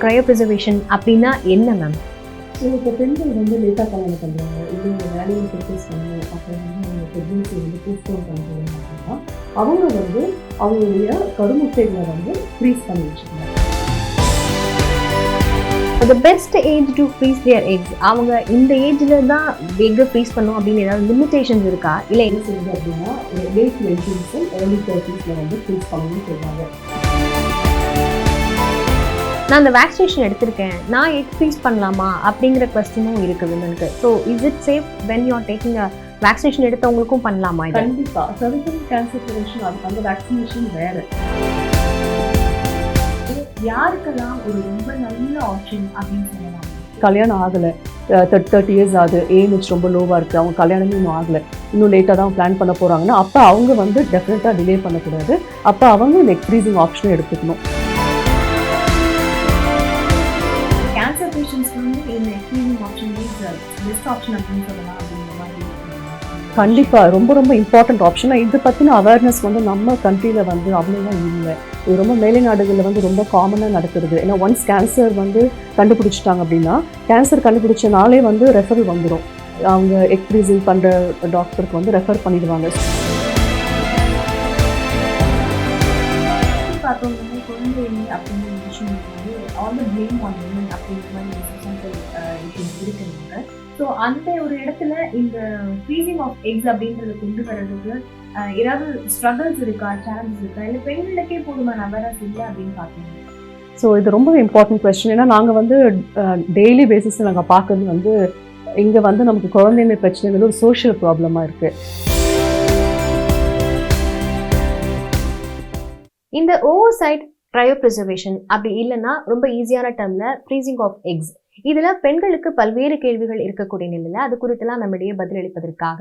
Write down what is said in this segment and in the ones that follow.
க்ரையோப்ரிசர்வேஷன் அப்படின்னா என்ன ma'am? So இப்போ பெண்கள் வந்து லேட்டாக கல்யாணம் பண்ணுறாங்க, இல்லை வேலையில் ஃபோக்கஸ் பண்ணணும், அப்புறம் வந்து அவங்க ப்ரெக்னென்சி வந்து போஸ்ட்போன் பண்ணுறாங்க அப்படின்னா அவங்க வந்து அவங்களுடைய கருமுட்டைகளை வந்து ஃப்ரீஸ் பண்ணி வச்சுக்கணும். The best age to freeze their X, அவங்க இந்த ஏஜில் தான் எக்கை ஃப்ரீஸ் பண்ணும் அப்படின்னு ஏதாவது லிமிடேஷன்ஸ் இருக்கா? இல்லை என்ன செய்யுது அப்படின்னா லேட் 20s ஏர்லி 30s வந்து ஃப்ரீஸ் பண்ணணும்னு சொல்கிறாங்க. நான் அந்த வேக்சினேஷன் எடுத்திருக்கேன், நான் எக் ஃப்ரீஸ் பண்ணலாமா அப்படிங்கிற கொஸ்டினும் இருக்குது விமனுக்கு. So is it safe when you are taking vaccination எடுத்தவங்களுக்கும் பண்ணலாமா? கண்டிப்பாக சர்விக்கல் கேன்சர் ப்ரிவென்ஷன் அதுக்கு அந்த வேக்சினேஷன் வேறு. யாருக்கெல்லாம் ஒரு ரொம்ப நல்ல ஆப்ஷன் அப்படின்னு சொல்லலாம்? கல்யாணம் ஆகலை, 30 years ஆகுது, ஏஜ் ரொம்ப லோவாக இருக்குது, அவங்க கல்யாணமே இன்னும் ஆகலை, இன்னும் லேட்டாக தான் பிளான் பண்ண போகிறாங்கன்னா அப்போ அவங்க வந்து டெஃபினட்டாக டிலே பண்ணக்கூடாது. அப்போ அவங்க நெக் ஃப்ரீசிங் ஆப்ஷனை எடுத்துக்கணும். கேன்சர் பேஷண்ட்ஸ்க்கு வந்து இந்த ஃப்ரீசிங் ஆப்ஷன் பெஸ்ட் ஆப்ஷன் அப்படின்னு சொல்லலாம் அப்படிங்கிற மாதிரி. கண்டிப்பாக ரொம்ப ரொம்ப இம்பார்ட்டண்ட் ஆப்ஷன். இதை பற்றின அவேர்னஸ் வந்து நம்ம கண்ட்ரியில் வந்து அவ்வளோதான் இல்லை. இது ரொம்ப மேலை நாடுகளில் வந்து ரொம்ப காமனாக நடக்கிறது. ஏன்னா ஒன்ஸ் கேன்சர் வந்து கண்டுபிடிச்சிட்டாங்க அப்படின்னா கேன்சர் கண்டுபிடிச்ச நாளே வந்து ரெஃபரல் வந்துடும். அவங்க எக் ஃப்ரீசிங் பண்ணுற டாக்டருக்கு வந்து ரெஃபர் பண்ணிடுவாங்க. பார்த்தோம்னா குழந்தை அப்படிங்கிற விஷயம் வந்து all the blame on women அப்படிங்கிற மாதிரி விஷயம் இருக்குங்க. ஸோ அந்த ஒரு இடத்துல இந்த ஃப்ரீசிங் ஆஃப் எக்ஸ் அப்படின்றத கொண்டு வர்றதுக்கு ஏதாவது ஸ்ட்ரகிள்ஸ் இருக்கா, சேலஞ்சஸ் இருக்கா, இல்லை பெண்களுக்கே போதுமான அவேர்னஸ் இல்லை அப்படின்னு பார்த்தீங்க? ஸோ இது ரொம்ப இம்பார்ட்டன்ட் கொஸ்டின். ஏன்னா நாங்கள் வந்து டெய்லி பேசிஸில் நாங்கள் பார்க்குறது வந்து இங்கே வந்து நமக்கு குழந்தைமை பிரச்சனைகள் ஒரு சோஷியல் ப்ராப்ளமாக இருக்குது. இந்த ஓவர்சைட் க்ரையோப்ரிசர்வேஷன் அப்படி இல்லைன்னா ரொம்ப ஈஸியான டேர்மில் ஃப்ரீசிங் ஆஃப் எக்ஸ், இதில் பெண்களுக்கு பல்வேறு கேள்விகள் இருக்கக்கூடிய நிலையில் அது குறித்தெல்லாம் நம்மிடையே பதிலளிப்பதற்காக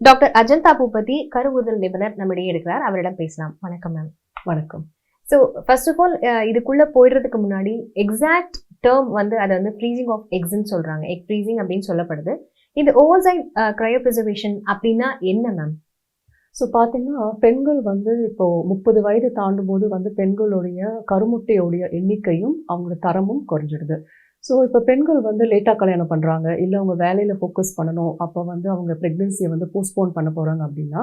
டாக்டர் அஜந்தா பூபதி கருவுதல் நிபுணர் நம்மிடையே இருக்கிறார். அவரிடம் பேசலாம். வணக்கம் மேம். வணக்கம். ஸோ ஃபர்ஸ்ட் ஆஃப் ஆல் இதுக்குள்ளே போயிடுறதுக்கு முன்னாடி எக்ஸாக்ட் டேர்ம் வந்து அதை வந்து ஃப்ரீசிங் ஆஃப் எக்ஸ்ன்னு சொல்கிறாங்க, எக் ஃப்ரீசிங் அப்படின்னு சொல்லப்படுது. இந்த ஓவர்சைட் க்ரையோப்ரிசர்வேஷன் அப்படின்னா என்ன மேம்? ஸோ பார்த்தீங்கன்னா பெண்கள் வந்து இப்போது 30 வயது தாண்டும் போது வந்து பெண்களுடைய கருமுட்டையோடைய எண்ணிக்கையும் அவங்களோட தரமும் குறைஞ்சிடுது. ஸோ இப்போ பெண்கள் வந்து லேட்டாக கல்யாணம் பண்ணுறாங்க, இல்லை அவங்க வேலையில் ஃபோக்கஸ் பண்ணணும், அப்போ வந்து அவங்க ப்ரெக்னென்சியை வந்து போஸ்ட்போன் பண்ண போகிறாங்க அப்படின்னா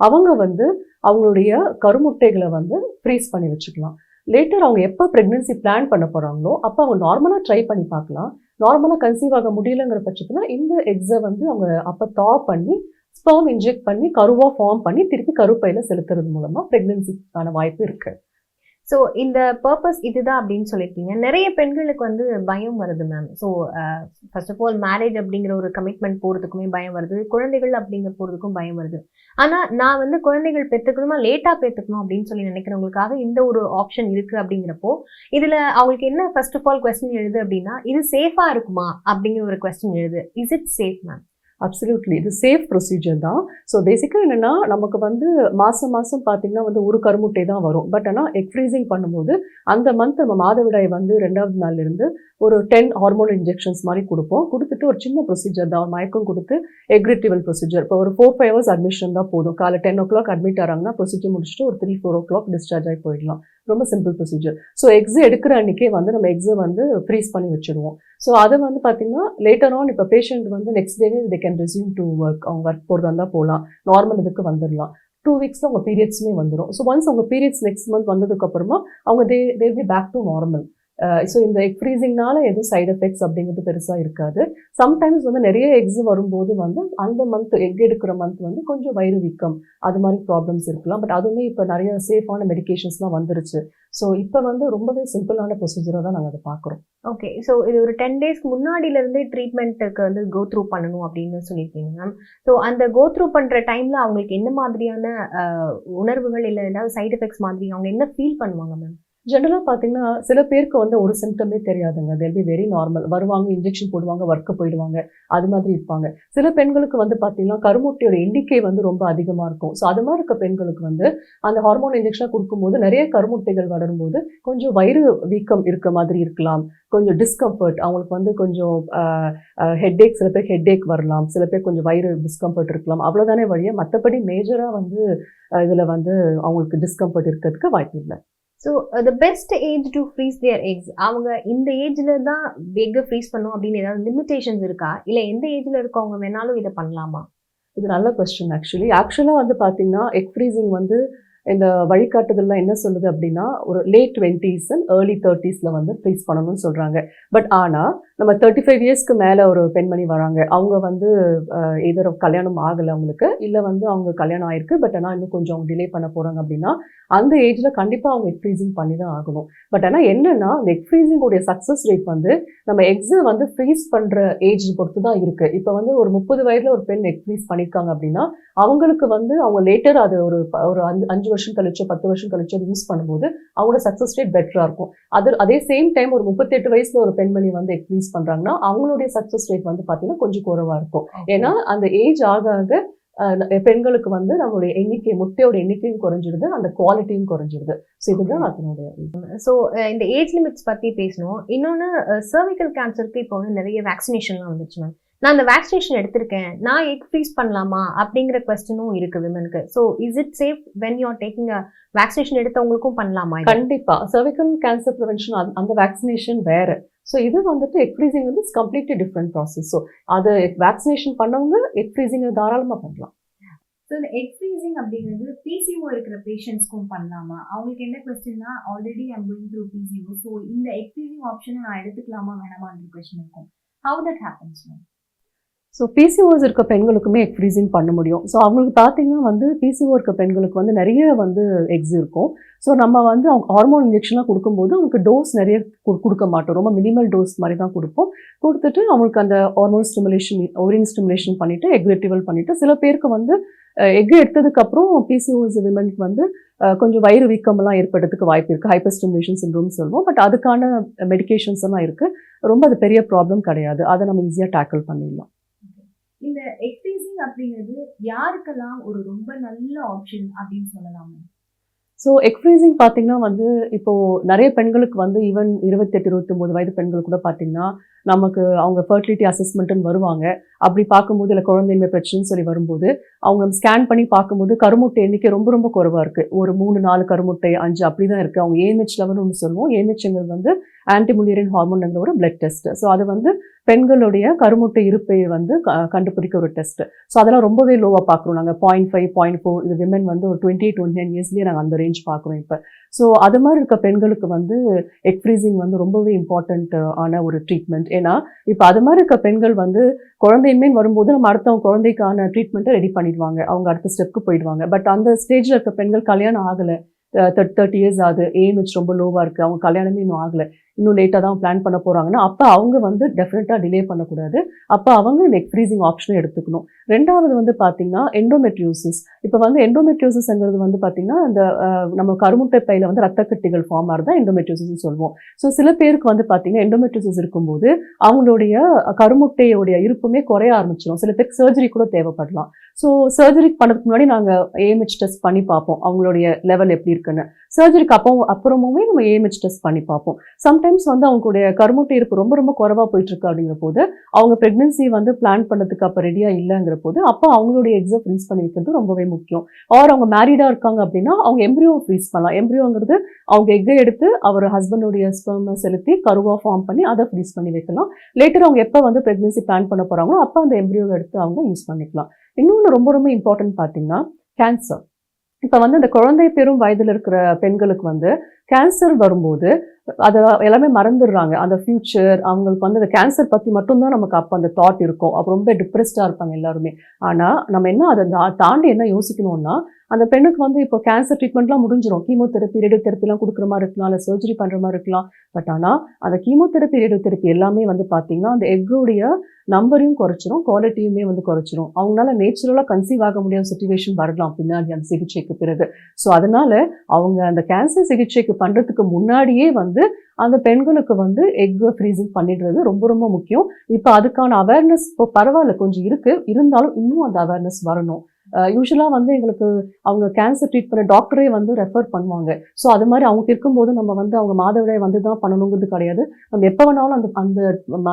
அவங்க வந்து அவங்களுடைய கருமுட்டைகளை வந்து ஃப்ரீஸ் பண்ணி வச்சுக்கலாம். லேட்டர் அவங்க எப்போ ப்ரெக்னென்சி பிளான் பண்ண போகிறாங்களோ அப்போ அவங்க நார்மலாக ட்ரை பண்ணி பார்க்கலாம். நார்மலாக கன்சீவ் ஆக முடியலைங்கிற பட்சத்தில் இந்த எக்ஸை வந்து அவங்க அப்போ பண்ணி ஸ்பெர்ம் இன்ஜெக்ட் பண்ணி கருவாக ஃபார்ம் பண்ணி திருப்பி கருப்பையில் செலுத்துறது மூலமாக ப்ரெக்னென்சிக்கான வாய்ப்பு இருக்குது. ஸோ இந்த பர்பஸ் இதுதான் அப்படின்னு சொல்லியிருக்கீங்க. நிறைய பெண்களுக்கு வந்து பயம் வருது ma'am. So first of all marriage அப்படிங்கிற ஒரு கமிட்மெண்ட் போகிறதுக்குமே பயம் வருது, குழந்தைகள் அப்படிங்கிற போகிறதுக்கும் பயம் வருது. ஆனால் நான் வந்து குழந்தைகள் பெற்றுக்கணுமா லேட்டாக பெற்றுக்கணும் அப்படின்னு சொல்லி நினைக்கிறவங்களுக்காக இந்த ஒரு ஆப்ஷன் இருக்குது. அப்படிங்கிறப்போ இதில் அவங்களுக்கு என்ன ஃபர்ஸ்ட் ஆஃப் ஆல் கொஸ்டின் எழுது அப்படின்னா, இது சேஃபாக இருக்குமா அப்படிங்கிற ஒரு கொஸ்டின் எழுது. Is it safe ma'am? Absolutely இது சேஃப் ப்ரொசீஜர் தான். ஸோ பேசிக்காக என்னென்னா நமக்கு வந்து மாதம் பார்த்தீங்கன்னா வந்து ஒரு கருமுட்டை தான் வரும். பட் ஆனால் எக் ஃப்ரீசிங் பண்ணும்போது அந்த மந்த் நம்ம மாதவிடாய் வந்து 2வது நாள்லேருந்து ஒரு 10 ஹார்மோன் இன்ஜெக்ஷன்ஸ் மாதிரி கொடுப்போம். கொடுத்துட்டு ஒரு சின்ன ப்ரொசீஜர் தான், மயக்கம் கொடுத்து எக் ரிட்ரீவல் ப்ரொசீஜர். இப்போ ஒரு 4-5 hours அட்மிஷன் தான் போதும். காலை 10 o'clock அட்மிட் ஆகிறாங்கன்னா ப்ரொசீஜர் முடிச்சுட்டு ஒரு 3-4 o'clock டிஸ்சார்ஜ் ஆகி போயிடலாம். ரொம்ப சிம்பிள் ப்ரொசீஜர். ஸோ எக்ஸை எடுக்கிற அன்றைக்கே வந்து நம்ம எக்ஸை வந்து ஃப்ரீஸ் பண்ணி வச்சுடுவோம். ஸோ அதை வந்து பார்த்திங்கன்னா லேட்டர் ஆன் இப்போ பேஷண்ட் வந்து நெக்ஸ்ட் டேவே they can resume to work. அவங்க ஒர்க் போகிறதா இருந்தால் போகலாம், நார்மல் இதுக்கு வந்துடலாம். 2 weeks அவங்க பீரியட்ஸுமே வந்துடும். ஸோ ஒன்ஸ் அவங்க பீரியட்ஸ் நெக்ஸ்ட் மந்த் வந்ததுக்கப்புறமா அவங்க they be back to normal. So இந்த எக் ஃப்ரீசிங்னால எதுவும் சைட் எஃபெக்ட்ஸ் அப்படிங்கிறது பெருசாக இருக்காது. சம்டைம்ஸ் வந்து நிறைய எக்ஸ் வரும்போது வந்து அந்த மந்த் எக் எடுக்கிற மந்த் வந்து கொஞ்சம் வயிறு வீக்கம் அது மாதிரி ப்ராப்ளம்ஸ் இருக்கலாம். பட் அதுவுமே இப்போ நிறைய சேஃபான மெடிகேஷன்ஸ்லாம் வந்துருச்சு. ஸோ இப்போ வந்து ரொம்பவே சிம்பிளான ப்ரொசீஜராக தான் நாங்கள் அதை பார்க்குறோம். ஓகே. ஸோ இது ஒரு 10 daysக்கு முன்னாடியிலேருந்தே ட்ரீட்மெண்ட்டுக்கு வந்து கோ த்ரூ பண்ணணும் அப்படின்னு சொல்லியிருக்கீங்க மேம். ஸோ அந்த கோ த்ரூ பண்ணுற டைமில் அவங்களுக்கு என்ன மாதிரியான உணர்வுகள் இல்லை ஏதாவது சைட் எஃபெக்ட்ஸ் மாதிரி அவங்க என்ன ஃபீல் பண்ணுவாங்க மேம்? ஜென்ரலாக பார்த்தீங்கன்னா சில பேருக்கு வந்து ஒரு சிம்டமே தெரியாதுங்க. தெல் பி வெரி நார்மல். வருவாங்க, இன்ஜெக்ஷன் போடுவாங்க, ஒர்க்கு போயிடுவாங்க, அது மாதிரி இருப்பாங்க. சில பெண்களுக்கு வந்து பார்த்தீங்கன்னா கருமுட்டையோட எண்ணிக்கை வந்து ரொம்ப அதிகமாக இருக்கும். ஸோ அது மாதிரி இருக்க பெண்களுக்கு வந்து அந்த ஹார்மோன் இன்ஜெக்ஷனாக கொடுக்கும்போது நிறைய கருமுட்டைகள் வளரும்போது கொஞ்சம் வயிறு வீக்கம் இருக்க மாதிரி இருக்கலாம், கொஞ்சம் டிஸ்கம்ஃபர்ட், அவங்களுக்கு வந்து கொஞ்சம் ஹெட்டேக், சில பேர் ஹெட்டேக் வரலாம், சில பேர் கொஞ்சம் வயிறு டிஸ்கம்ஃபர்ட் இருக்கலாம். அவ்வளோதானே வழியாக மற்றபடி மேஜராக வந்து இதில் வந்து அவங்களுக்கு டிஸ்கம்ஃபர்ட் இருக்கிறதுக்கு வாய்ப்பு இல்லை. So the best age to freeze their X, அவங்க இந்த ஏஜ்ல தான் எக்கை ஃப்ரீஸ் பண்ணும் அப்படின்னு ஏதாவது லிமிடேஷன்ஸ் இருக்கா, இல்லை எந்த ஏஜ்ல இருக்கவங்க வேணாலும் இதை பண்ணலாமா? இது நல்ல கொஸ்டின். ஆக்சுவலாக வந்து பார்த்தீங்கன்னா எக் ஃப்ரீசிங் வந்து இந்த வழிகாட்டுதல்லாம் என்ன சொல்லுது அப்படின்னா ஒரு late 20s and early 30s வந்து ஃப்ரீஸ் பண்ணணும்னு சொல்கிறாங்க. பட் ஆனால் நம்ம 35 இயர்ஸ்க்கு மேலே ஒரு பெண்மணி வராங்க, அவங்க வந்து எதோ கல்யாணம் ஆகலை அவங்களுக்கு, இல்லை வந்து அவங்க கல்யாணம் ஆயிருக்கு பட் ஆனால் இன்னும் கொஞ்சம் அவங்க டிலே பண்ண போகிறாங்க அப்படின்னா அந்த ஏஜில் கண்டிப்பாக அவங்க எக் ஃப்ரீசிங் பண்ணி தான் ஆகணும். பட் ஆனால் என்னென்னா அந்த எக் ஃப்ரீசிங்கோடைய சக்ஸஸ் ரேட் வந்து நம்ம எக்ஸை வந்து ஃப்ரீஸ் பண்ணுற ஏஜ் பொறுத்து தான் இருக்குது. இப்போ வந்து ஒரு 30 வயதில் ஒரு பெண் எக் ஃப்ரீஸ் பண்ணியிருக்காங்க அப்படின்னா அவங்களுக்கு வந்து அவங்க லேட்டர் அது ஒரு 5 வருஷம் கழிச்சோ 10 வருஷம் கழிச்சோ யூஸ் பண்ணும்போது அவங்களோட சக்ஸஸ் ரேட் பெட்டராக இருக்கும். அதே சேம் டைம் ஒரு 38 வயசில் ஒரு பெண்மணி வந்து எக் ஃப்ரீஸ் பண்ணுறாங்கன்னா அவங்களுடைய சக்ஸஸ் ரேட் வந்து பார்த்தீங்கன்னா கொஞ்சம் குறைவாக இருக்கும். ஏன்னா அந்த ஏஜ் ஆக ஆக பெண்களுக்கு வந்து நம்மளுடைய எண்ணிக்கை, முட்டையோட எண்ணிக்கையும் குறைஞ்சிடுது, அந்த குவாலிட்டியும் குறைஞ்சிடுது. ஸோ இதுதான் அதனுடைய. ஸோ இந்த ஏஜ் லிமிட்ஸ் பற்றி பேசணும். இன்னொன்று சர்விக்கல் கேன்சருக்கு இப்போ வந்து நிறைய வேக்சினேஷன்லாம் வந்துச்சு மேம். நான் அந்த வேக்சினேஷன் எடுத்திருக்கேன், நான் எக் ஃப்ரீஸ் பண்ணலாமா அப்படிங்கிற கொஸ்டினும் இருக்கு விமனுக்கு. So is it safe when you are taking a vaccination எடுத்தவங்களுக்கும் பண்ணலாமா? கண்டிப்பாக சர்விக்கல் கேன்சர் ப்ரிவென்ஷன் அந்த வேக்சினேஷன் வேறு. ஸோ இது வந்துட்டு எக் ஃப்ரீசிங் வந்து கம்ப்ளீட்லி டிஃப்ரெண்ட் ப்ராசஸ். ஸோ அது வேக்சினேஷன் பண்ணவங்க எக் ஃப்ரீசிங் தாராளமாக பண்ணலாம். ஸோ இந்த எக் ஃப்ரீசிங் அப்படிங்கிறது பிசிஓ இருக்கிற பேஷண்ட்ஸ்க்கும் பண்ணலாமா? அவங்களுக்கு என்ன கொஸ்டின்னா already I'm going through PCO, so இந்த எக் ஃப்ரீசிங் ஆப்ஷனை நான் எடுத்துக்கலாமா வேணாமான்ற கொஸ்டின் இருக்கும். How that happens ma'am? So PCOS இருக்க பெண்களுக்குமே எக் ஃப்ரீசிங் பண்ண முடியும். ஸோ அவங்களுக்கு பார்த்தீங்கன்னா வந்து பிசிஓ இருக்க பெண்களுக்கு வந்து நிறைய வந்து எக்ஸ் இருக்கும். ஸோ நம்ம வந்து அவங்க ஹார்மோன் இன்ஜெக்ஷன்லாம் கொடுக்கும்போது அவங்களுக்கு டோஸ் நிறைய கொடுக்க மாட்டோம், ரொம்ப மினிமல் டோஸ் மாதிரி தான் கொடுப்போம். கொடுத்துட்டு அவங்களுக்கு அந்த ஹார்மோன் ஸ்டிமுலேஷன், ஓரின் ஸ்டிமுலேஷன் பண்ணிவிட்டு எக் ரெட்ரிவல் பண்ணிவிட்டு சில பேருக்கு வந்து எக் எடுத்ததுக்கப்புறம் பிசிஓஸ் விமனுக்கு வந்து கொஞ்சம் வயிறு வீக்கமெல்லாம் ஏற்படுறதுக்கு வாய்ப்பு இருக்குது, ஹைப்பர் ஸ்டிமுலேஷன் சிண்ட்ரோம் சொல்லுவோம். பட் அதுக்கான மெடிகேஷன்ஸ் எல்லாம் இருக்குது, ரொம்ப அது பெரிய ப்ராப்ளம் கிடையாது, அதை நம்ம ஈஸியாக டேக்கிள் பண்ணிடலாம். இந்த எக் ஃப்ரீசிங் அப்படிங்கிறது யாருக்கெல்லாம் ஒரு ரொம்ப நல்ல ஆப்ஷன் அப்படின்னு சொல்லலாம்? ஸோ எக் ஃப்ரீசிங் பார்த்தீங்கன்னா வந்து இப்போது நிறைய பெண்களுக்கு வந்து ஈவன் 28-29 வயது பெண்கள் கூட பார்த்தீங்கன்னா நமக்கு அவங்க ஃபர்டிலிட்டி அசஸ்மெண்ட்டுன்னு வருவாங்க. அப்படி பார்க்கும்போது இல்லை குழந்தைமை பிரச்சனைன்னு சொல்லி வரும்போது அவங்க ஸ்கேன் பண்ணி பார்க்கும்போது கருமுட்டை எண்ணிக்கை ரொம்ப ரொம்ப குறைவாக இருக்குது. ஒரு 3-4 கருமுட்டை 5 அப்படி தான் இருக்குது. அவங்க ஏஎம்ஹெச் லெவல்னு ஒன்று சொல்லுவோம். ஏஎம்ஹெச்ங்கிறது வந்து ஆன்டிமுலியரின் ஹார்மோன்ங்கிற ஒரு பிளட் டெஸ்ட். ஸோ அது வந்து பெண்களுடைய கருமுட்டை இருப்பை வந்து கண்டுபிடிக்க ஒரு டெஸ்ட். ஸோ அதெல்லாம் ரொம்பவே லோவாக பார்க்குறோம் நாங்கள். 0.5, 0.4 இது விமன் வந்து ஒரு 28-29 இயர்ஸ்லேயே நாங்கள் அந்த ரேஞ்ச் பார்க்குறோம் இப்போ. ஸோ அது மாதிரி இருக்க பெண்களுக்கு வந்து எக் ஃப்ரீசிங் வந்து ரொம்பவே இம்பார்ட்டண்ட் ஆன ஒரு ட்ரீட்மெண்ட். ஏன்னா இப்போ அது மாதிரி இருக்க பெண்கள் வந்து குழந்தையுமே வரும்போது நம்ம அடுத்தவங்க குழந்தைக்கான ட்ரீட்மெண்ட்டை ரெடி பண்ணிடுவாங்க, அவங்க அடுத்த ஸ்டெப்க்கு போயிடுவாங்க. பட் அந்த ஸ்டேஜில் இருக்க பெண்கள் கல்யாணம் ஆகலை, 30 இயர்ஸ் ஆகுது, ஏஎம்ஹெச் ரொம்ப லோவாக இருக்குது, அவங்க கல்யாணமே இன்னும் ஆகலை, இன்னும் லேட்டாக தான் பிளான் பண்ண போகிறாங்கன்னா அப்போ அவங்க வந்து டெஃபினட்டாக டிலே பண்ணக்கூடாது. அப்போ அவங்க இந்த எக் ஃப்ரீசிங் ஆப்ஷனை எடுத்துக்கணும். ரெண்டாவது வந்து பார்த்திங்கன்னா எண்டோமெட்ரியோசிஸ். இப்போ வந்து எண்டோமெட்ரியோசிஸ்ங்கிறது வந்து பார்த்திங்கன்னா இந்த நம்ம கருமுட்டை பையில் வந்து ரத்த கட்டிகள் ஃபார்ம் ஆகிறது தான் எண்டோமெட்ரியோசிஸ் சொல்லுவோம். ஸோ சில பேருக்கு வந்து பார்த்திங்கன்னா எண்டோமெட்ரியோசிஸ் இருக்கும்போது அவங்களுடைய கருமுட்டையோடைய இருப்புமே குறைய ஆரம்பிச்சிடும். சில பேருக்கு சர்ஜரி கூட தேவைப்படலாம். ஸோ சர்ஜரி பண்ணுறதுக்கு முன்னாடி நாங்கள் ஏஎம்ஹெச் டெஸ்ட் பண்ணி பார்ப்போம் அவங்களுடைய லெவல் எப்படி இருக்குன்னு. சர்ஜரிக்கு அப்புறமுமே நம்ம ஏஎம்ஹெச் டெஸ்ட் பண்ணி பார்ப்போம். சம்டைம்ஸ் வந்து அவங்களுடைய கருமுட்டை இருப்பு ரொம்ப ரொம்ப குறைவாக போயிட்டுருக்கு அப்படிங்கிற போது அவங்க ப்ரெக்னென்சி வந்து பிளான் பண்ணதுக்கு அப்போ ரெடியாக இல்லைங்கிற போது அப்போ அவங்களுடைய எக்ஸை ஃப்ரீஸ் பண்ணி வைக்கிறது ரொம்பவே முக்கியம். ஆர் அவங்க மேரிடாக இருக்காங்க அப்படின்னா அவங்க எம்ப்ரியோ ஃப்ரீஸ் பண்ணலாம். எம்ப்ரியோங்கிறது அவங்க எக்கை எடுத்து அவர் ஹஸ்பண்டுடைய ஸ்பெர்மை செலுத்தி கருவாக ஃபார்ம் பண்ணி அதை ஃப்ரீஸ் பண்ணி வைக்கலாம். லேட்டர் அவங்க எப்போ வந்து ப்ரெக்னென்சி பிளான் பண்ண போகிறாங்களோ அப்போ அந்த எம்ப்ரியோவை எடுத்து அவங்க யூஸ் பண்ணிக்கலாம். இன்னொன்று ரொம்ப ரொம்ப இம்பார்ட்டன்ட் பார்த்தீங்கன்னா கேன்சர். இப்போ வந்து இந்த குழந்தை பெறும் வயதில் இருக்கிற பெண்களுக்கு வந்து கேன்சர் வரும்போது அதை எல்லாமே மறந்துடுறாங்க. அந்த ஃப்யூச்சர் அவங்களுக்கு வந்து அந்த கேன்சர் பற்றி மட்டும்தான் நமக்கு அப்போ அந்த தாட் இருக்கும். அப்போ ரொம்ப டிப்ரெஸ்டாக இருப்பாங்க எல்லாருமே. ஆனால் நம்ம என்ன அதை தாண்டி என்ன யோசிக்கணும்னா அந்த பெண்ணுக்கு வந்து இப்போ கேன்சர் ட்ரீட்மெண்ட்லாம் முடிஞ்சிடும். கீமோதெரப்பி, ரேடியோதெரப்பிலாம் கொடுக்குற மாதிரி இருக்கலாம், இல்லை சர்ஜரி பண்ணுற மாதிரி இருக்கலாம். பட் ஆனால் அந்த கீமோதெரப்பி, ரேடியோதெரப்பி எல்லாமே வந்து பார்த்திங்கன்னா அந்த எக்கோடைய நம்பரையும் குறைச்சிரும், குவாலிட்டியுமே வந்து குறைச்சிரும். அவங்களால நேச்சுரலாக கன்சீவ் ஆக முடியாத சிச்சுவேஷன் வரலாம் பின்னாடி அந்த சிகிச்சைக்கு பிறகு. ஸோ அதனால் அவங்க அந்த கேன்சர் சிகிச்சைக்கு பண்ணுறதுக்கு முன்னாடியே வந்து அந்த பெண்களுக்கு வந்து எக் ஃப்ரீசிங் பண்ணிடுறது ரொம்ப ரொம்ப முக்கியம். இப்போ அதுக்கான அவேர்னஸ் இப்போ பரவாயில்ல கொஞ்சம் இருக்குது, இருந்தாலும் இன்னும் அந்த அவேர்னஸ் வரணும். யூஸ்வலாக வந்து எங்களுக்கு அவங்க கேன்சர் ட்ரீட் பண்ண டாக்டரே வந்து ரெஃபர் பண்ணுவாங்க. ஸோ அது மாதிரி அவங்க இருக்கும்போது நம்ம வந்து அவங்க மாதவிடாய் வந்து தான் பண்ணணுங்கிறது கிடையாது. நம்ம எப்போ வேணாலும் அந்த அந்த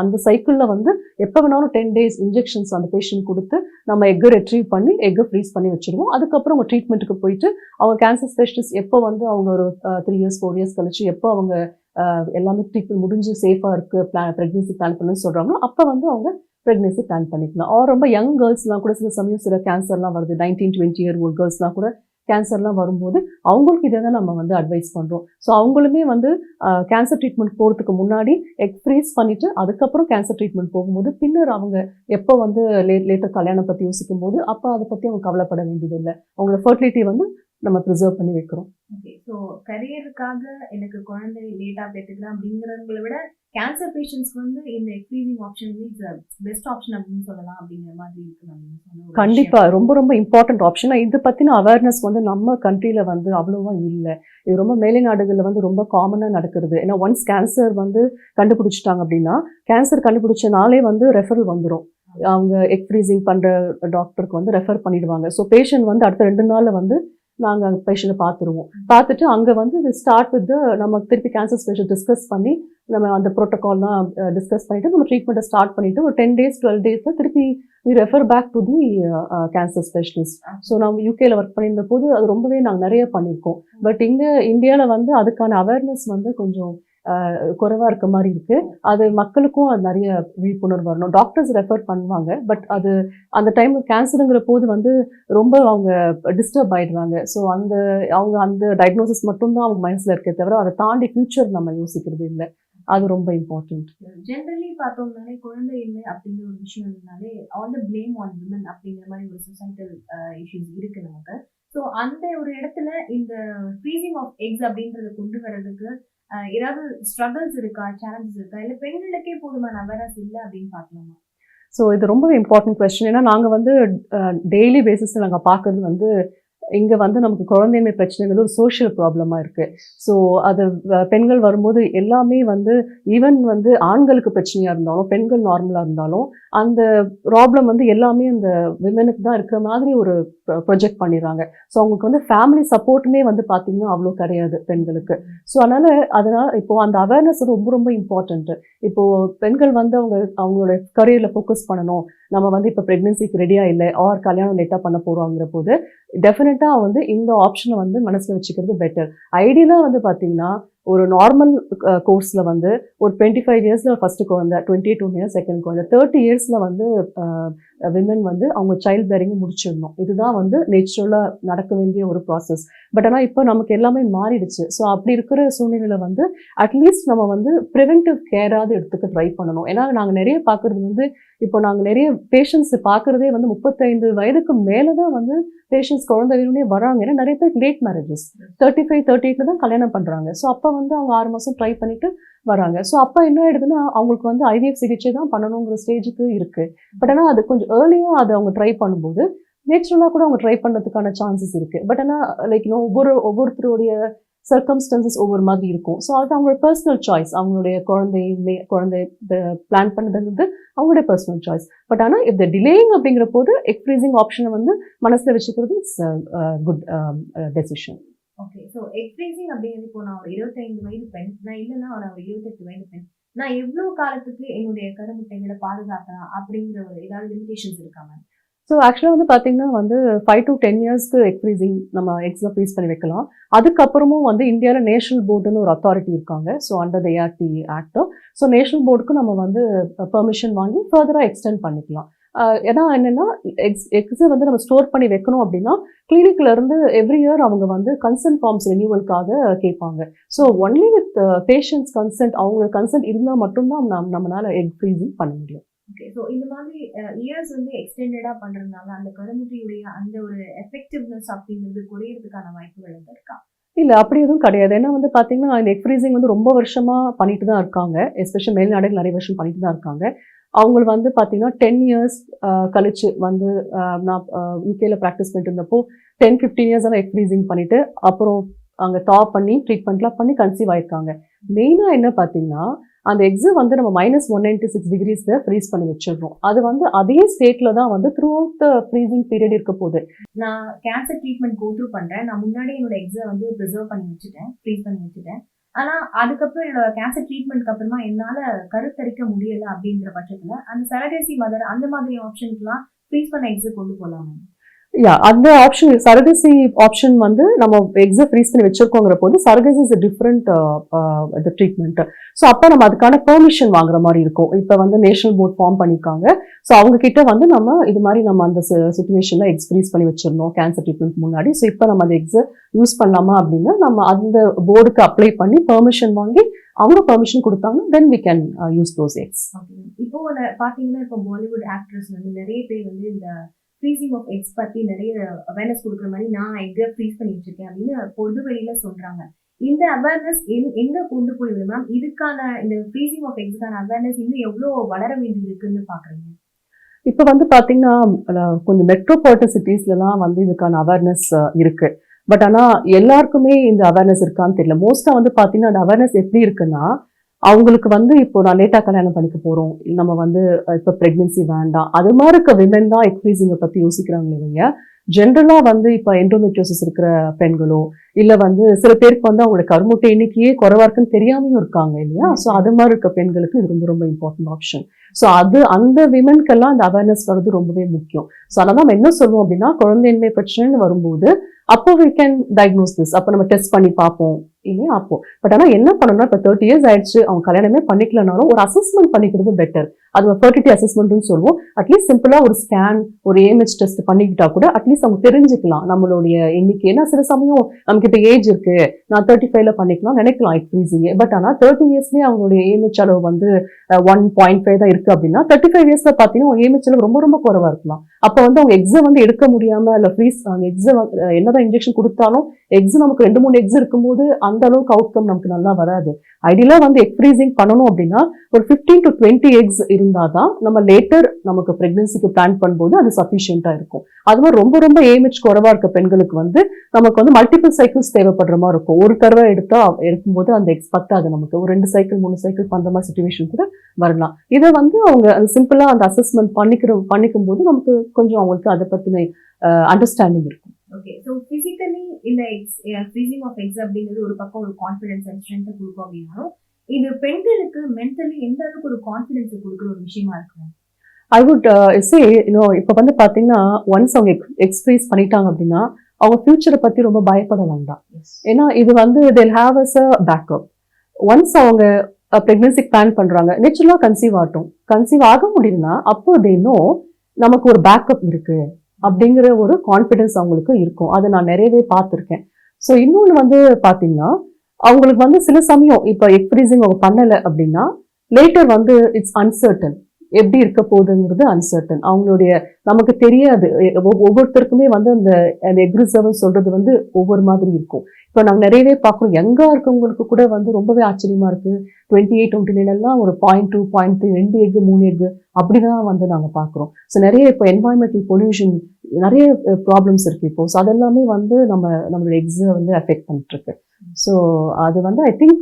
அந்த சைக்கிளில் வந்து எப்போ வேணாலும் 10 days இன்ஜெக்ஷன்ஸ் அந்த பேஷண்ட் கொடுத்து நம்ம எக்கை ரெட்ரீவ் பண்ணி எக்கை ஃப்ரீஸ் பண்ணி வச்சுருவோம். அதுக்கப்புறம் அவங்க ட்ரீட்மெண்ட்டுக்கு போயிட்டு அவங்க கேன்சர் ஸ்பெஷலிஸ்ட் எப்போ வந்து அவங்க ஒரு 3 years 4 years கழிச்சு எப்போ அவங்க எல்லாமே ட்ரீட்மெண்ட் முடிஞ்சு சேஃபாக இருக்குது ப்ரெக்னென்சி பிளான் பண்ணுன்னு சொல்கிறாங்களோ அப்போ வந்து அவங்க ப்ரெக்னென்சி பிளான் பண்ணிக்கலாம். ரொம்ப யங் கேர்ள்ஸ்லாம் கூட சில சமயம் சில கேன்சர்லாம் வருது. 19-20 கேர்ள்ஸ்லாம் கூட கேன்சர்லாம் வரும்போது அவங்களுக்கு இதை தான் நம்ம வந்து அட்வைஸ் பண்ணுறோம். ஸோ அவங்களுமே வந்து கேன்சர் ட்ரீட்மெண்ட் போகிறதுக்கு முன்னாடி எக் ஃப்ரீஸ் பண்ணிவிட்டு அதுக்கப்புறம் கேன்சர் ட்ரீட்மெண்ட் போகும்போது பின்னர் அவங்க எப்போ வந்து லேட்டர் கல்யாணம் பற்றி யோசிக்கும் போது அப்போ அதை பற்றி அவங்க கவலைப்பட வேண்டியதில்லை. அவங்களோட ஃபர்டிலிட்டி வந்து நம்ம ப்ரிசர்வ் பண்ணி வைக்கிறோம். ஓகே, ஸோ கரியருக்காக எனக்கு குழந்தை லேட்டாக பெற்றுக்கலாம் அப்படிங்கிறவங்களை விட கேன்சர் பேஷண்ட்ஸ்க்கு வந்து இந்த எக்ஸ்க்ரீசிங் ஆப்ஷன் வந்து இட்ஸ் பெஸ்ட் ஆப்ஷன் அப்படின்னு சொல்லலாம் அப்படிங்கிற மாதிரி இருக்கு. நம்ம கண்டிப்பாக ரொம்ப ரொம்ப இம்பார்ட்டன்ட் ஆப்ஷன். இது பற்றின அவேர்னஸ் வந்து நம்ம கண்ட்ரியில் வந்து அவ்வளோவா இல்லை. இது ரொம்ப மேலை நாடுகளில் வந்து ரொம்ப காமனாக நடக்கிறது. ஏன்னா ஒன்ஸ் கேன்சர் வந்து கண்டுபிடிச்சிட்டாங்க அப்படின்னா கேன்சர் கண்டுபிடிச்ச நாளே வந்து ரெஃபரல் வந்துடும். அவங்க எக் ஃப்ரீசிங் பண்ணுற டாக்டருக்கு வந்து ரெஃபர் பண்ணிடுவாங்க. ஸோ பேஷண்ட் வந்து அடுத்த 2 நாளில் வந்து நாங்கள் அந்த பேஷண்ட்டை பார்த்துட்டு அங்கே வந்து ஸ்டார்ட் வித் நம்ம திருப்பி கேன்சர் ஸ்பெஷல் டிஸ்கஸ் பண்ணி நம்ம அந்த ப்ரோட்டோகால்லாம் டிஸ்கஸ் பண்ணிவிட்டு நம்ம ட்ரீட்மெண்ட்டை ஸ்டார்ட் பண்ணிவிட்டு ஒரு 10 days 12 days திருப்பி refer back to the cancer specialist. So நம்ம யூகேல ஒர்க் பண்ணியிருந்த போது அது ரொம்பவே நாங்கள் நிறைய பண்ணியிருக்கோம். பட் இங்கே இந்தியாவில் வந்து அதுக்கான அவேர்னஸ் வந்து கொஞ்சம் குறைவாக இருக்க மாதிரி இருக்குது. அது மக்களுக்கும் அது நிறைய விழிப்புணர்வு வரணும். டாக்டர்ஸ் ரெஃபர் பண்ணுவாங்க. பட் அது அந்த டைம் கேன்சருங்கிற போது வந்து ரொம்ப அவங்க டிஸ்டர்ப் ஆகிடுறாங்க. ஸோ அவங்க அந்த டயக்னோசிஸ் மட்டும்தான் அவங்க மைண்ட்ஸில் இருக்கே தவிர அதை தாண்டி ஃபியூச்சர் நம்ம யோசிக்கிறது இல்லை. அது ரொம்ப இம்பார்ட்டன்ட். ஜென்ரலி பார்த்தோம்னாலே குழந்தையின்மை அப்படிங்கிற ஒரு விஷயம் இருந்தாலே all the blame on women அப்படிங்கிற மாதிரி ஒரு சொசைட்டல் இஷ்யூஸ் இருக்கு நமக்கு. ஸோ அந்த ஒரு இடத்துல இந்த ஃப்ரீசிங் ஆஃப் எக்ஸ் அப்படின்றத கொண்டு வர்றதுக்கு ஏதாவது ஸ்ட்ரகிள்ஸ் இருக்கா, சேலஞ்சஸ் இருக்கா, இல்லை பெண்களுக்கே போதுமான அவேர்னஸ் இல்லை அப்படின்னு பார்க்கலாமா? ஸோ இது ரொம்ப இம்பார்ட்டன்ட் கொஸ்டின். ஏன்னா நாங்கள் வந்து டெய்லி பேசிஸில் நாங்கள் பார்க்குறது வந்து இங்கே வந்து நமக்கு குழந்தைமை பிரச்சனைகள் ஒரு சோஷியல் ப்ராப்ளமாக இருக்குது. ஸோ அது பெண்கள் வரும்போது எல்லாமே வந்து ஈவன் வந்து ஆண்களுக்கு பிரச்சனையாக இருந்தாலும் பெண்கள் நார்மலாக இருந்தாலும் அந்த ப்ராப்ளம் வந்து எல்லாமே அந்த விமனுக்கு தான் இருக்கிற மாதிரி ஒரு ப்ரொஜெக்ட் பண்ணிடுறாங்க. ஸோ அவங்களுக்கு வந்து ஃபேமிலி சப்போர்ட்டுமே வந்து பார்த்திங்கன்னா அவ்வளோ கிடையாது பெண்களுக்கு. ஸோ அதனால் இப்போது அந்த அவேர்னஸ் ரொம்ப ரொம்ப இம்பார்ட்டண்ட்டு. இப்போது பெண்கள் வந்து அவங்களோட கரியரில் ஃபோக்கஸ் பண்ணணும். நம்ம வந்து இப்போ ப்ரெக்னென்சிக்கு ரெடியாக இல்லை ஆர் கல்யாணம் லேட்டாக பண்ண போகிறோங்கிற போது டெஃபினட்டாக வந்து இந்த ஆப்ஷனை வந்து மனசில் வச்சுக்கிறது பெட்டர். ஐடியலாக வந்து பார்த்திங்கன்னா ஒரு நார்மல் கோர்ஸில் வந்து ஒரு 25 yearsல ஃபஸ்ட்டு குழந்தை, 21 years செகண்ட் குழந்தை, 30 yearsல வந்து விமன் வந்து அவங்க சைல்ட் பேரிங்கை முடிச்சிடணும். இதுதான் வந்து நேச்சுரலாக நடக்க வேண்டிய ஒரு ப்ராசஸ். பட் ஆனால் இப்போ நமக்கு எல்லாமே மாறிடுச்சு. ஸோ அப்படி இருக்கிற சூழ்நிலையில் வந்து அட்லீஸ்ட் நம்ம வந்து ப்ரிவென்டிவ் கேராவது எடுத்துக்க ட்ரை பண்ணணும். ஏன்னா நாங்கள் நிறைய பார்க்குறது வந்து இப்போ நாங்கள் நிறைய பேஷண்ட்ஸ் பார்க்குறதே வந்து 35 வயதுக்கு மேலே தான் வந்து பேஷண்ட்ஸ் குழந்தை வேணும்னே வராங்க. ஏன்னா நிறைய பேர் லேட் மேரேஜஸ் 35, 38 தான் கல்யாணம் பண்ணுறாங்க. ஸோ அப்போ வந்து அவங்க 6 மாதம் ட்ரை பண்ணிட்டு வராங்க. ஸோ அப்போ என்ன ஆயிடுதுன்னா அவங்களுக்கு வந்து ஐவிஎஃப் சிகிச்சை தான் பண்ணணுங்கிற ஸ்டேஜுக்கு இருக்குது. பட் ஆனால் அது கொஞ்சம் ஏர்லியாக அதை அவங்க ட்ரை பண்ணும்போது நேச்சுரலாக கூட அவங்க ட்ரை பண்ணுறதுக்கான சான்சஸ் இருக்குது. பட் ஆனால் லைக் ஒவ்வொருத்தருடைய சர்க்கம்ஸ்டன்சஸ் ஒவ்வொரு மாதிரி இருக்கும். ஸோ அது அவங்களோட பர்சனல் சாய்ஸ். அவங்களுடைய குழந்தை பிளான் பண்ணுறது அவங்களுடைய பர்சனல் சாய்ஸ். பட் ஆனால் இந்த டிலேயிங் அப்படிங்கிற போது எக் ஃப்ரீசிங் ஆப்ஷனை வந்து மனசில் வச்சுக்கிறது it's good decision. Okay, so egg freezing அப்படிங்கிறது இப்போ நான் ஒரு 25 வயது பெண், நான் இல்லைன்னா ஒரு 28 வயது பெண், நான் எவ்வளோ காலத்துக்கு என்னுடைய கருமுட்டைகளை பாதுகாக்கலாம் அப்படிங்கிற ஒரு ஏதாவது லிமிடேஷன்ஸ் இருக்கா மேம்? ஸோ ஆக்சுவலாக வந்து பார்த்திங்கன்னா வந்து 5 to 10 yearsக்கு எக் ஃப்ரீசிங் நம்ம எக்ஸில் ஃப்ரீஸ் பண்ணி வைக்கலாம். அதுக்கப்புறமும் வந்து இந்தியாவில் நேஷனல் போர்டுன்னு ஒரு அத்தாரிட்டி இருக்காங்க. So under the ART act. So national போர்டுக்கு நம்ம வந்து பெர்மிஷன் வாங்கி ஃபர்தராக எக்ஸ்டெண்ட் பண்ணிக்கலாம். ஏன்னா என்னென்னா எக்ஸை வந்து நம்ம ஸ்டோர் பண்ணி வைக்கணும் அப்படின்னா கிளினிக்லேருந்து எவ்ரி இயர் அவங்க வந்து கன்சென்ட் ஃபார்ம்ஸ் ரெனியூவலுக்காக கேட்பாங்க. So only with patients consent, அவங்க கன்சென்ட் இருந்தால் மட்டும்தான் நம்மளால் எக் ஃப்ரீசிங் பண்ண முடியும். ஓகே, ஸோ இந்த மாதிரி இயர்ஸ் வந்து எக்ஸ்டெண்டடாக பண்ணுறதுனால அந்த கருமுட்டையுடைய அந்த ஒரு எஃபெக்டிவ்னஸ் அப்படிங்கிறது குறையிறதுக்கான வாய்ப்புகள் இருக்கா? இல்லை, அப்படி எதுவும் கிடையாது. ஏன்னா வந்து பார்த்தீங்கன்னா இந்த எக் ஃப்ரீசிங் வந்து ரொம்ப வருஷமாக பண்ணிட்டு தான் இருக்காங்க. எஸ்பெஷலி மேல்நாடுகள் நிறைய வருஷம் பண்ணிட்டு தான் இருக்காங்க. அவங்க வந்து பார்த்தீங்கன்னா 10 years கழிச்சு வந்து நான் யூகேல ப்ராக்டிஸ் பண்ணிட்டு இருந்தப்போ 10-15 years எக் ஃப்ரீசிங் பண்ணிட்டு அப்புறம் அங்கே பண்ணி ட்ரீட்மெண்ட்லாம் பண்ணி கன்சீவ் ஆயிருக்காங்க. மெயினாக என்ன பார்த்தீங்கன்னா அந்த எக்ஸை வந்து நம்ம -196 டிகிரிஸ்ல ஃப்ரீஸ் பண்ணி வச்சிடுறோம். அது வந்து அதே ஸ்டேட்ல தான் வந்து through out the freezing period இருக்க போகுது. நான் கேன்சர் ட்ரீட்மெண்ட் கோ த்ரூ பண்றேன். நான் முன்னாடி என்னோட எக்ஸை வந்து ப்ரிசர்வ் பண்ணி வச்சுட்டேன், ஃப்ரீஸ் பண்ணி வச்சுட்டேன். ஆனா அதுக்கப்புறம் என்னோட கேன்சர் ட்ரீட்மெண்ட்க்கு அப்புறமா என்னால கருத்தரிக்க முடியல அப்படிங்கிற பட்சத்துல அந்த சரகசி மதர் அந்த மாதிரி ஆப்ஷனுக்குலாம் ஃப்ரீஸ் பண்ண எக்ஸை கொண்டு போகலாம். அந்த ஆப்ஷன் சரகசி ஆப்ஷன் வந்து நம்ம எக்ஸை ஃப்ரீஸ் பண்ணி வச்சிருக்கோங்கிற போது சரகசி இஸ் டிஃப்ரெண்ட் ட்ரீட்மெண்ட். ஸோ அப்போ நம்ம அதுக்கான பெர்மிஷன் வாங்குற மாதிரி இருக்கும். இப்போ வந்து நேஷனல் போர்ட் ஃபார்ம் பண்ணியிருக்காங்க. ஸோ அவங்க கிட்ட வந்து நம்ம இது மாதிரி நம்ம அந்த சுச்சுவேஷன்ல எக்ஸ் ஃப்ரீஸ் பண்ணி வச்சிருந்தோம் கேன்சர் ட்ரீட்மெண்ட் முன்னாடி. ஸோ இப்போ நம்ம அந்த எக்ஸை யூஸ் பண்ணலாமா அப்படின்னா நம்ம அந்த போர்டுக்கு அப்ளை பண்ணி பெர்மிஷன் வாங்கி அவங்க பெர்மிஷன் கொடுத்தாங்கன்னா then we can use those eggs. இப்போ பாத்தீங்கன்னா இப்போ பாலிவுட் ஆக்ட்ரஸ் வந்து நிறைய பேர் வந்து இந்த ஃப்ரீசிங் ஆஃப் எக்ஸ் பத்தி நிறைய அவேர்னஸ் கொடுக்குற மாதிரி நான் எக்கை ஃப்ரீஸ் பண்ணி வச்சிருக்கேன் அப்படின்னு பொது வெளியில சொல்றாங்க. இந்த அவேர்னஸ் எங்க கொண்டு போயிடுது மேம்? இதுக்கான இந்த ஃப்ரீசிங் ஆஃப் எக்ஸ்க்கான அவேர்னஸ் இன்னும் எவ்வளவு வளர வேண்டியது இருக்குன்னு பாக்குறீங்க? இப்போ வந்து பாத்தீங்கன்னா கொஞ்சம் மெட்ரோபாலிட்டன் சிட்டிஸ்லாம் வந்து இதுக்கான அவேர்னஸ் இருக்கு. பட் ஆனா எல்லாருக்குமே இந்த அவேர்னஸ் இருக்கான்னு தெரியல. மோஸ்டா வந்து பாத்தீங்கன்னா அந்த அவேர்னஸ் எப்படி இருக்குன்னா அவங்களுக்கு வந்து இப்போ நான் லேட்டா கல்யாணம் பண்ணிக்க போறோம், நம்ம வந்து இப்போ பிரெக்னன்சி வேண்டாம், அது மாதிரி இருக்க விமென் தான் எக்ஸ்ஃப்ரீசிங்கை பத்தி யோசிக்கிறாங்களே இல்லையா. ஜென்ரலா வந்து இப்போ எண்டோமெட்ரியோசிஸ் இருக்கிற பெண்களோ இல்ல வந்து சில பேருக்கு வந்து அவங்களோட கருமுட்டை எண்ணிக்கையே குறைவா இருக்குன்னு தெரியாமையும் இருக்காங்க இல்லையா. ஸோ அது மாதிரி இருக்க பெண்களுக்கு இது ரொம்ப ரொம்ப இம்பார்ட்டன்ட் ஆப்ஷன். ஸோ அது அந்த விமென்கெல்லாம் அந்த அவேர்னஸ் வர்றது ரொம்பவே முக்கியம். ஸோ அதனால நம்ம என்ன சொல்லுவோம் அப்படின்னா குழந்தையின்மை பிரச்சனைன்னு வரும்போது அப்போ we can diagnose this. அப்போ நம்ம டெஸ்ட் பண்ணி பார்ப்போம் இல்லையா அப்போ. பட் ஆனால் என்ன பண்ணணும்னா இப்போ 30 years ஆயிடுச்சு அவங்க கல்யாணமே பண்ணிக்கலனாலும் ஒரு அசஸ்மெண்ட் பண்ணிக்கிறது பெட்டர். அது ஃபெர்டிலிட்டி அசஸ்மெண்ட்னு சொல்லுவோம். அட்லீஸ்ட் சிம்பிளா ஒரு ஸ்கேன் ஒரு ஏஎம்ஹெச் டெஸ்ட் பண்ணிக்கிட்டா கூட அட்லீஸ்ட் அவங்க தெரிஞ்சுக்கலாம் நம்மளுடைய எண்ணிக்கை. ஏன்னா சில சமயம் நமக்கு இப்போ ஏஜ் இருக்கு, நான் 35ல பண்ணிக்கலாம் நினைக்கலாம் எக் ஃப்ரீசிங். பட் ஆனால் 30 yearsலேயே அவங்களுடைய ஏஎம்ஹெச் அளவு வந்து 1.5 தான் இருக்கு அப்படின்னா 35 yearsல பார்த்தீங்கன்னா ஏஎம்ஹெச் அளவு ரொம்ப ரொம்ப குறைவா இருக்கலாம். அப்போ வந்து அவங்க எக்ஸை வந்து எடுக்க முடியாம இல்லை ஃப்ரீஸ் எக்ஸை என்னதான் இன்ஜெக்ஷன் கொடுத்தாலும் எக்ஸ் நமக்கு 2-3 எக்ஸ் இருக்கும்போது அந்த அளவுக்கு அவுட்கம் நமக்கு நல்லா வராது. ஐடியலா வந்து எக் ஃப்ரீசிங் பண்ணணும் அப்படின்னா ஒரு 15 to 20 எக்ஸ் இருந்தாதான் நம்ம லேட்டர் நமக்கு பிரெக்னன்சிக்கு பிளான் பண்ணும்போது அது சஃபிஷியண்டா இருக்கும். அது மாதிரி ரொம்ப ரொம்ப ஏஎம்ஹெச் குறைவா இருக்க பெண்களுக்கு வந்து நமக்கு வந்து மல்டிபிள் சைக்கிள்ஸ் தேவைப்படுற மாதிரி இருக்கும். ஒரு தடவை எடுக்கும்போது அந்த எக்ஸ் பத்தாது, நமக்கு ஒரு 2 சைக்கிள் 3 சைக்கிள் பண்ற மாதிரி சுச்சுவேஷன் கூட வரலாம். இதை வந்து அவங்க சிம்பிளா அந்த அசஸ்மெண்ட் பண்ணிக்கும் போது நமக்கு கொஞ்சம் அவங்களுக்கு அதை பத்தின அண்டர்ஸ்டாண்டிங் இருக்கும். ஓகே, ஸோ பிசிக்கலி இந்த ஃப்ரீசிங் ஆஃப் எக்ஸ் அப்படிங்கிறது ஒரு பக்கம் ஒரு கான்ஃபிடன்ஸ் அண்ட் ஸ்ட்ரென்த்தை கொடுக்கும் அப்படின்னாலும் இது பெண்களுக்கு மென்டலி எந்த அளவுக்கு ஒரு கான்ஃபிடன்ஸை கொடுக்குற ஒரு விஷயமா இருக்கும்? ஐ வுட் சே இப்போ வந்து பாத்தீங்கன்னா ஒன்ஸ் அவங்க எக்ஸ் ஃப்ரீஸ் பண்ணிட்டாங்க அப்படின்னா அவங்க ஃபியூச்சரை பத்தி ரொம்ப பயப்பட வேண்டாம். ஏன்னா இது வந்து they'll have as a backup. Once அவங்க பிரெக்னன்சி பிளான் பண்றாங்க, நேச்சுரலா கன்சீவ் ஆக முடியும்னா அப்போ they know நமக்கு ஒரு பேக்கப் இருக்கு அப்படிங்கிற ஒரு கான்ஃபிடன்ஸ் அவங்களுக்கு இருக்கும். அதை நான் நிறையவே பார்த்துருக்கேன். ஸோ இன்னொன்று வந்து பார்த்தீங்கன்னா அவங்களுக்கு வந்து சில சமயம் இப்போ எக் ஃப்ரீசிங் அவங்க பண்ணலை அப்படின்னா லேட்டர் வந்து இட்ஸ் அன்சர்டன், எப்படி இருக்க போகுதுங்கிறது அன்சர்டன். அவங்களுடைய நமக்கு தெரியாது, ஒவ்வொருத்தருக்குமே வந்து அந்த எக் ரிசர்வ்னு சொல்றது வந்து ஒவ்வொரு மாதிரி இருக்கும். இப்போ நாங்கள் நிறையவே பார்க்குறோம், யங்கா இருக்கவங்களுக்கு கூட வந்து ரொம்பவே ஆச்சரியமா இருக்கு. 28, 29 எல்லாம் ஒரு 0.2, 0.3 2 எக் 3 எக் அப்படிதான் வந்து நாங்கள் பார்க்குறோம். ஸோ நிறைய இப்போ என்வாயன்மெண்டல் பொல்யூஷன் நிறைய ப்ராப்ளம்ஸ் இருக்கு இப்போ. ஸோ அதெல்லாமே வந்து நம்மளோட எக்ஸை வந்து அஃபெக்ட் பண்ணிட்டு இருக்கு. ஸோ அது வந்து ஐ திங்க்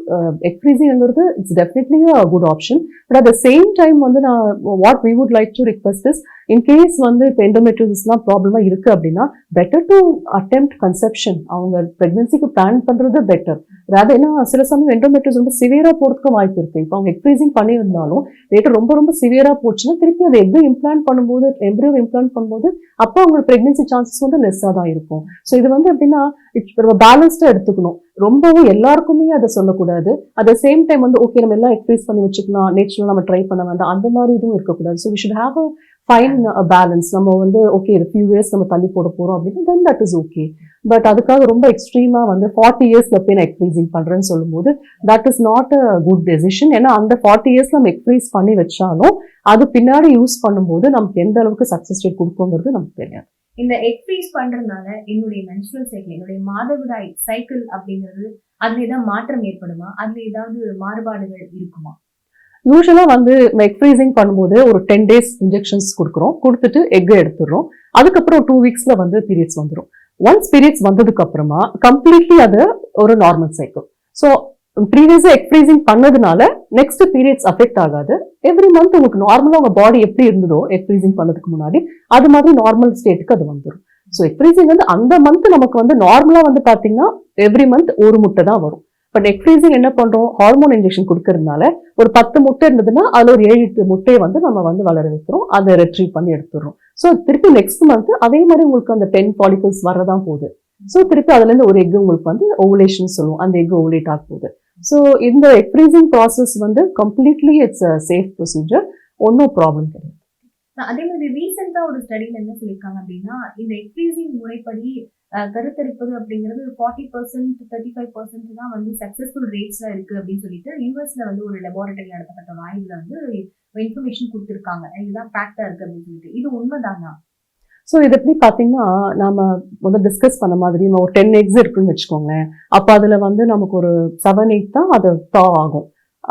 எக் ஃப்ரீசிங்கிறது it's definitely a good option. But at the same time வந்து நான் what we would like to request is in case வந்து இப்போ எண்டோமெட்ரியோசிஸ்லாம் ப்ராப்ளமா இருக்கு அப்படின்னா பெட்டர் டு அட்டெம்ப்ட் கன்செப்ஷன். அவங்க பிரெக்னன்சிக்கு பிளான் பண்றது பெட்டர். அதாவது ஏன்னா சில சமயம் எண்டோமெட்ரியோசிஸ் ரொம்ப சிவியரா போறதுக்கு வாய்ப்பு இருக்கு. இப்போ அவங்க எக் ஃப்ரீசிங் பண்ணியிருந்தாலும் லேட்டர் ரொம்ப ரொம்ப சிவியரா போச்சுன்னா திருப்பி அதை எக் இம்ப்ளான்ட் பண்ணும்போது எம்ப்ரியோ இம்ப்ளான்ட் பண்ணும்போது அப்போ அவங்களோட பிரெக்னன்சி சான்சஸ் வந்து லெஸ்ஸாக தான் இருக்கும். ஸோ இது வந்து எப்படின்னா நம்ம பேலன்ஸ்டா எடுத்துக்கணும். ரொம்பவும் எல்லாருக்குமே அதை சொல்லக்கூடாது. அட் த சேம் டைம் வந்து ஓகே நம்ம எல்லாம் எக்ஸ்பிரஸ் பண்ணி வச்சுக்கலாம், நேச்சுரலா நம்ம ட்ரை பண்ண வேண்டாம், அந்த மாதிரி இதுவும் இருக்கக்கூடாது. So we should have a fine balance. நம்ம வந்து ஓகே இது ஃபியூ இயர்ஸ் நம்ம தள்ளி போட போறோம் அப்படின்னா தென் தட் இஸ் ஓகே. பட் அதுக்காக ரொம்ப எக்ஸ்ட்ரீமா வந்து 40 இயர்ஸ்ல போய் நான் எக்ஸ்ஃப்ரீசிங் பண்றேன்னு சொல்லும்போது that is not a good decision. ஏன்னா அந்த 40 இயர்ஸ்ல நம்ம எக்ஸ்ஃப்ரீஸ் பண்ணி வச்சாலும் அது பின்னாடி யூஸ் பண்ணும்போது நமக்கு எந்த அளவுக்கு சக்சஸ் ரேட் கொடுக்குங்கிறது நமக்கு தெரியாது. இந்த எக் ஃப்ரீஸ் பண்றதுனால என்னுடைய மென்ஸ்ட்ரல் சைக்கிள், என்னுடைய மாதவிடாய் சைக்கிள் அப்படிங்கிறது அதுல ஏதாவது மாற்றம் ஏற்படுமா? அதுல ஏதாவது மாறுபாடுகள் இருக்குமா? யூஸ்வலா வந்து எக் ஃப்ரீசிங் பண்ணும்போது ஒரு 10 days இன்ஜெக்ஷன்ஸ் கொடுக்குறோம், கொடுத்துட்டு எக்கை எடுத்துடுறோம். அதுக்கப்புறம் 2 weeksல வந்து பீரியட்ஸ் வந்துடும். ஒன்ஸ் பீரியட்ஸ் வந்ததுக்கு அப்புறமா கம்ப்ளீட்லி அது ஒரு நார்மல் சைக்கிள். ஸோ ப்ரீவியஸா எக் ஃப்ரீசிங் பண்ணதுனால நெக்ஸ்ட் பீரியட்ஸ் அஃபெக்ட் ஆகாது. எவ்ரி மந்த் உங்களுக்கு நார்மலா உங்க பாடி எப்படி இருந்ததோ எக் ஃப்ரீசிங் பண்ணதுக்கு முன்னாடி அது மாதிரி நார்மல் ஸ்டேட்டுக்கு அது வந்துடும். ஸோ எக் ஃப்ரீசிங் வந்து அந்த மந்த் நமக்கு வந்து நார்மலா வந்து பாத்தீங்கன்னா எவ்ரி மந்த் ஒரு முட்டை தான் வரும். பட் எக் ஃப்ரீசிங் என்ன பண்றோம், ஹார்மோன் இன்ஜெக்ஷன் கொடுக்கறதுனால ஒரு 10 முட்டை இருந்ததுன்னா அதுல ஒரு 7-8 முட்டையை வந்து நம்ம வந்து வளர வைக்கிறோம், அதை ரெட்ரீவ் பண்ணி எடுத்துடுறோம். ஸோ திருப்பி நெக்ஸ்ட் மந்த் அதே மாதிரி உங்களுக்கு அந்த 10 ஃபாலிகல்ஸ் வரதான் போகுது. ஸோ திருப்பி அதுல இருந்து ஒரு எக் உங்களுக்கு வந்து ஓவுலேஷன் சொல்லுவோம், அந்த எக் ஓவுலேட் ஆக போகுது. ஸோ இந்த எக் ஃப்ரீசிங் ப்ராசஸ் வந்து completely it's a safe procedure, ஒன்றும் ப்ராப்ளம் கிடையாது. அதே மாதிரி ரீசெண்டா ஒரு ஸ்டடில என்ன சொல்லியிருக்காங்க அப்படின்னா, இந்த எக் ஃப்ரீசிங் முறைப்படி கருத்தரிப்பது அப்படிங்கிறது 40% 35% தான் வந்து சக்சஸ்ஃபுல் ரேட்ஸ்ல இருக்கு அப்படின்னு சொல்லிட்டு யூஎஸ்ல வந்து ஒரு லெபார்டரி நடத்தப்பட்ட ஒரு ஆய்வுல வந்து இன்ஃபர்மேஷன் கொடுத்திருக்காங்க. இதுதான் ஃபேக்டா இருக்கு அப்படின்னு சொல்லிட்டு. இது உண்மைதானா? ஸோ இது எப்படி பார்த்தீங்கன்னா, நாம முதல்ல டிஸ்கஸ் பண்ண மாதிரி ஒரு 10 எக்ஸ் இருக்குன்னு வச்சுக்கோங்களேன். அப்போ அதுல வந்து நமக்கு ஒரு 7-8 தான் அது தா ஆகும்.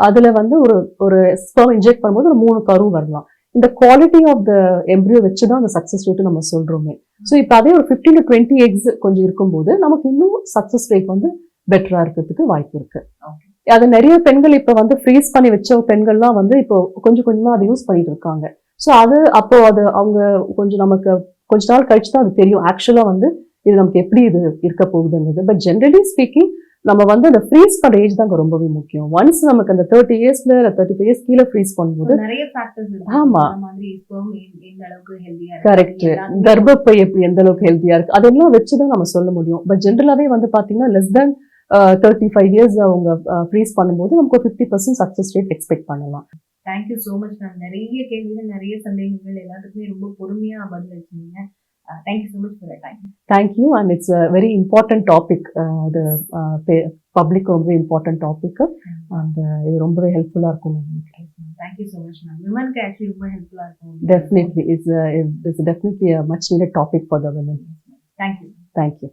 அதுல வந்து ஒரு ஒரு ஸ்பெர்ம் இன்ஜெக்ட் பண்ணும்போது ஒரு 3 கரு வரலாம். இந்த குவாலிட்டி ஆஃப் த எம்ப்ரியோ வச்சு தான் அந்த சக்சஸ் ரேட் நம்ம சொல்றோமே. ஸோ இப்போ அதே ஒரு 15 to 20 எக்ஸ் கொஞ்சம் இருக்கும்போது நமக்கு இன்னும் சக்சஸ் ரேட் வந்து பெட்டரா இருக்கிறதுக்கு வாய்ப்பு இருக்கு. அது நிறைய பெண்கள் இப்போ வந்து ஃப்ரீஸ் பண்ணி வச்ச பெண்கள்லாம் வந்து இப்போ கொஞ்சம் கொஞ்சமா அதை யூஸ் பண்ணிட்டு இருக்காங்க. ஸோ அது அப்போ அது அவங்க கொஞ்சம் நமக்கு கொஞ்ச நாள் கழிச்சு தான் அது தெரியும் ஆக்சுவலா வந்து இது நமக்கு எப்படி இது இருக்க போகுதுங்கிறது. பட் ஜென்ரலி ஸ்பீக்கிங் நம்ம வந்து அந்த ஃப்ரீஸ் பண்ண ஏஜ் தான் ரொம்பவே முக்கியம். ஒன்ஸ் நமக்கு அந்த 30 இயர்ஸ்ல 35 இயர்ஸ் கீழே ஃப்ரீஸ் பண்ணும்போது நிறைய ஃபேக்டர்ஸ் இருக்கு. ஆமா, அந்த மாதிரி ஸ்பெர்ம் எந்த அளவுக்கு ஹெல்தியா இருக்கு, கரெக்ட், கர்ப்பப்பை எப்படி எந்த அளவுக்கு ஹெல்த்தியா இருக்கு அதெல்லாம் வச்சுதான் நம்ம சொல்ல முடியும். பட் ஜென்ரலாவே வந்து பாத்தீங்கன்னா லெஸ் தேன் 35 இயர்ஸ் அவங்க ஃப்ரீஸ் பண்ணும்போது நமக்கு ஒரு 50% சக்சஸ் ரேட் எக்ஸ்பெக்ட் பண்ணலாம். Thank you so much ma'am. நிறைய கேள்விகள், நிறைய சந்தேகங்கள் எல்லாத்துக்குமே ரொம்ப பொறுமையா பதில் அளிச்சீங்க. Thank you so much for time. Thank you and it's a very important topic. இது பப்ளிக் ரொம்பவே இம்பார்ட்டன்ட் டாபிக் அண்ட் இது ரொம்பவே ஹெல்ப்ஃபுல்லா இருக்கும்னு நினைக்கிறேன். தேங்க்யூ ஸோ மச் மேம். விமனுக்கு ஆக்சுவலி ரொம்ப ஹெல்ப்ஃபுல்லா இருக்கும். Definitely, it's definitely a much needed topic for the women. Thank you. Thank you.